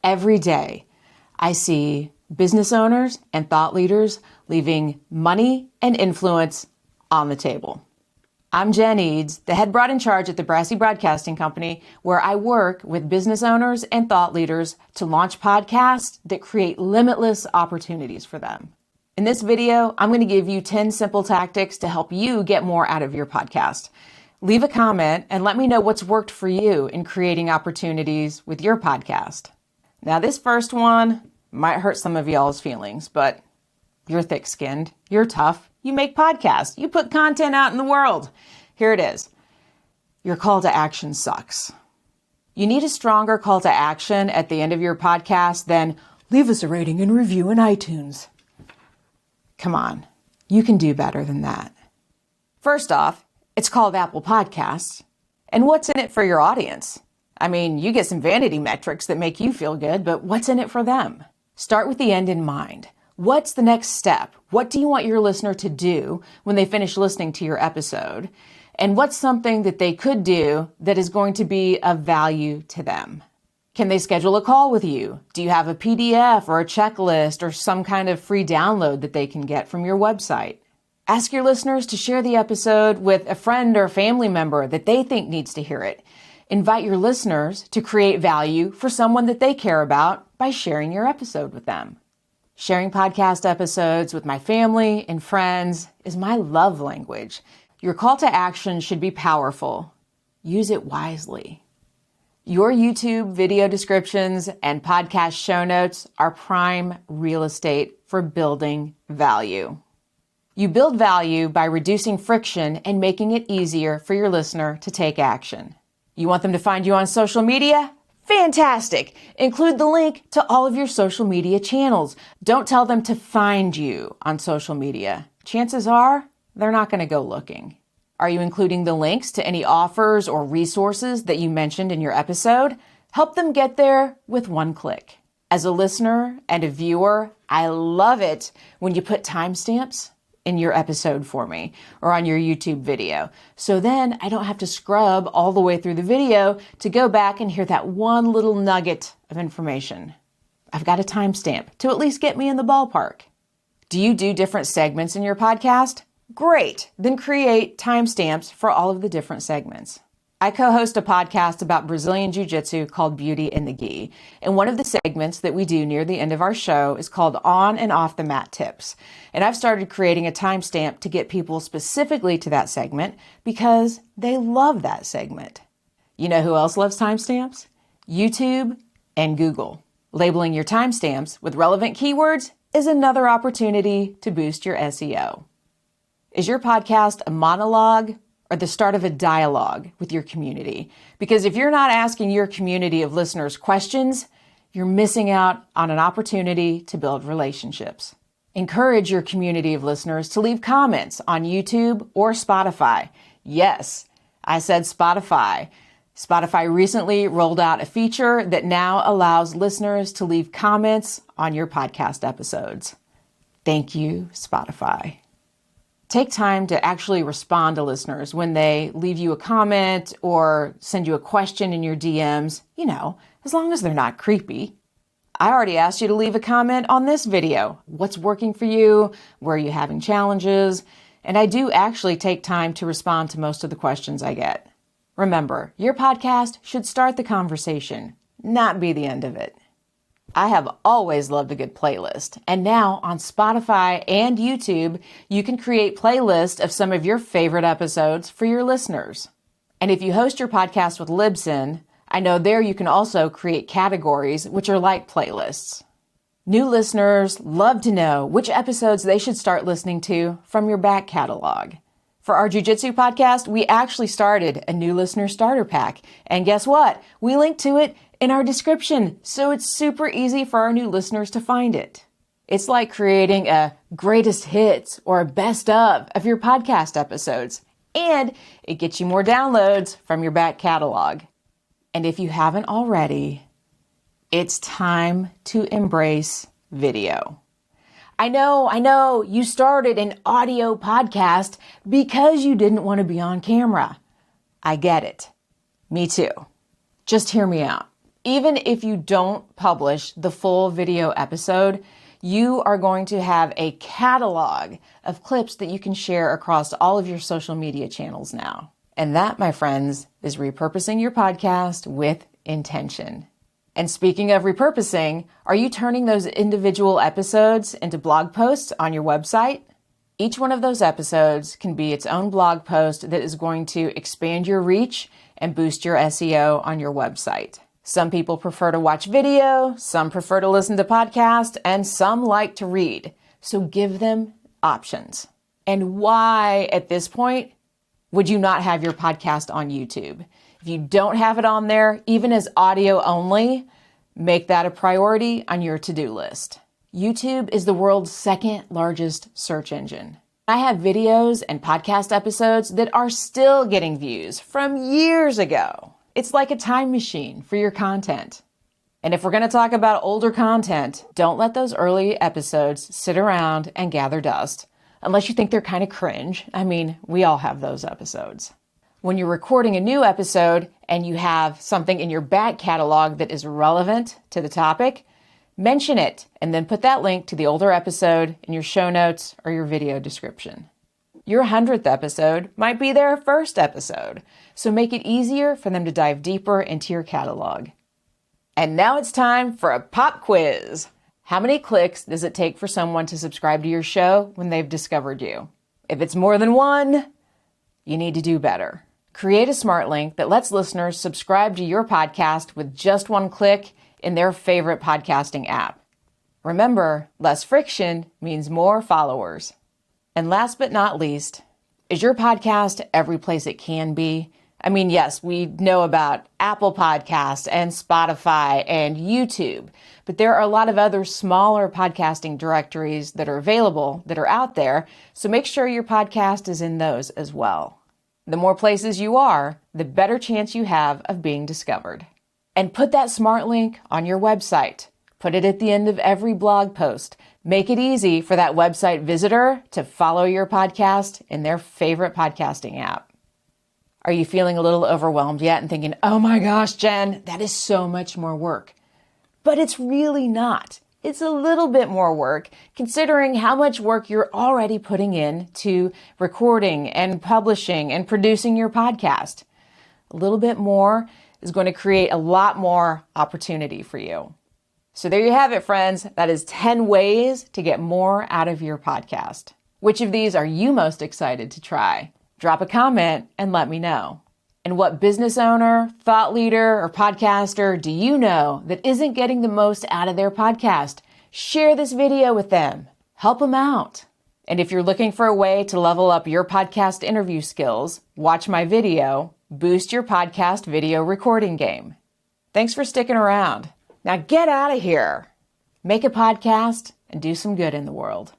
Every day, I see business owners and thought leaders leaving money and influence on the table. I'm Jen Eads, the head broad in charge at the Brassy Broadcasting Company, where I work with business owners and thought leaders to launch podcasts that create limitless opportunities for them. In this video, I'm going to give you 10 simple tactics to help you get more out of your podcast. Leave a comment and let me know what's worked for you in creating opportunities with your podcast. Now, this first one might hurt some of y'all's feelings, but you're thick-skinned, you're tough, you make podcasts, you put content out in the world. Here it is. Your call to action sucks. You need a stronger call to action at the end of your podcast than leave us a rating and review in iTunes. Come on, you can do better than that. First off, it's called Apple Podcasts. And what's in it for your audience? I mean, you get some vanity metrics that make you feel good, but what's in it for them? Start with the end in mind. What's the next step? What do you want your listener to do when they finish listening to your episode? And what's something that they could do that is going to be of value to them? Can they schedule a call with you? Do you have a PDF or a checklist or some kind of free download that they can get from your website? Ask your listeners to share the episode with a friend or family member that they think needs to hear it. Invite your listeners to create value for someone that they care about by sharing your episode with them. Sharing podcast episodes with my family and friends is my love language. Your call to action should be powerful. Use it wisely. Your YouTube video descriptions and podcast show notes are prime real estate for building value. You build value by reducing friction and making it easier for your listener to take action. You want them to find you on social media? Fantastic! Include the link to all of your social media channels. Don't tell them to find you on social media. Chances are they're not going to go looking. Are you including the links to any offers or resources that you mentioned in your episode? Help them get there with one click. As a listener and a viewer, I love it when you put timestamps in your episode for me or on your YouTube video. So then I don't have to scrub all the way through the video to go back and hear that one little nugget of information. I've got a timestamp to at least get me in the ballpark. Do you do different segments in your podcast? Great. Then create timestamps for all of the different segments. I co-host a podcast about Brazilian Jiu-Jitsu called Beauty in the Gi. And one of the segments that we do near the end of our show is called On and Off the Mat Tips. And I've started creating a timestamp to get people specifically to that segment because they love that segment. You know who else loves timestamps? YouTube and Google. Labeling your timestamps with relevant keywords is another opportunity to boost your SEO. Is your podcast a monologue or the start of a dialogue with your community? Because if you're not asking your community of listeners questions, you're missing out on an opportunity to build relationships. Encourage your community of listeners to leave comments on YouTube or Spotify. Yes, I said Spotify. Spotify recently rolled out a feature that now allows listeners to leave comments on your podcast episodes. Thank you, Spotify. Take time to actually respond to listeners when they leave you a comment or send you a question in your DMs, as long as they're not creepy. I already asked you to leave a comment on this video. What's working for you? Where are you having challenges? And I do actually take time to respond to most of the questions I get. Remember, your podcast should start the conversation, not be the end of it. I have always loved a good playlist, and now on Spotify and YouTube, you can create playlists of some of your favorite episodes for your listeners. And if you host your podcast with Libsyn, I know there you can also create categories which are like playlists. New listeners love to know which episodes they should start listening to from your back catalog. For our Jiu-Jitsu podcast, we actually started a new listener starter pack. And guess what? We linked to it in our description, so it's super easy for our new listeners to find it. It's like creating a greatest hits or a best of your podcast episodes, and it gets you more downloads from your back catalog. And if you haven't already, it's time to embrace video. I know, you started an audio podcast because you didn't want to be on camera. I get it. Me too. Just hear me out. Even if you don't publish the full video episode, you are going to have a catalog of clips that you can share across all of your social media channels now. And that, my friends, is repurposing your podcast with intention. And speaking of repurposing, are you turning those individual episodes into blog posts on your website? Each one of those episodes can be its own blog post that is going to expand your reach and boost your SEO on your website. Some people prefer to watch video, some prefer to listen to podcasts, and some like to read. So give them options. And why, at this point, would you not have your podcast on YouTube? If you don't have it on there, even as audio only, make that a priority on your to-do list. YouTube is the world's second largest search engine. I have videos and podcast episodes that are still getting views from years ago. It's like a time machine for your content. And if we're going to talk about older content, don't let those early episodes sit around and gather dust, unless you think they're kind of cringe. I mean, we all have those episodes. When you're recording a new episode and you have something in your back catalog that is relevant to the topic, mention it and then put that link to the older episode in your show notes or your video description. Your 100th episode might be their first episode, so make it easier for them to dive deeper into your catalog. And now it's time for a pop quiz. How many clicks does it take for someone to subscribe to your show when they've discovered you? If it's more than one, you need to do better. Create a Smartlink that lets listeners subscribe to your podcast with just one click in their favorite podcasting app. Remember, less friction means more followers. And last but not least, is your podcast every place it can be? I mean, yes, we know about Apple Podcasts and Spotify and YouTube, but there are a lot of other smaller podcasting directories that are available, that are out there, so make sure your podcast is in those as well. The more places you are, the better chance you have of being discovered. And put that Smartlink on your website. Put it at the end of every blog post. Make it easy for that website visitor to follow your podcast in their favorite podcasting app. Are you feeling a little overwhelmed yet and thinking, oh my gosh, Jen, that is so much more work? But it's really not. It's a little bit more work considering how much work you're already putting in to recording and publishing and producing your podcast. A little bit more is going to create a lot more opportunity for you. So there you have it, friends. That is 10 ways to get more out of your podcast. Which of these are you most excited to try? Drop a comment and let me know. And what business owner, thought leader, or podcaster do you know that isn't getting the most out of their podcast? Share this video with them. Help them out. And if you're looking for a way to level up your podcast interview skills, watch my video, Boost Your Podcast Video Recording Game. Thanks for sticking around. Now get out of here. Make a podcast and do some good in the world.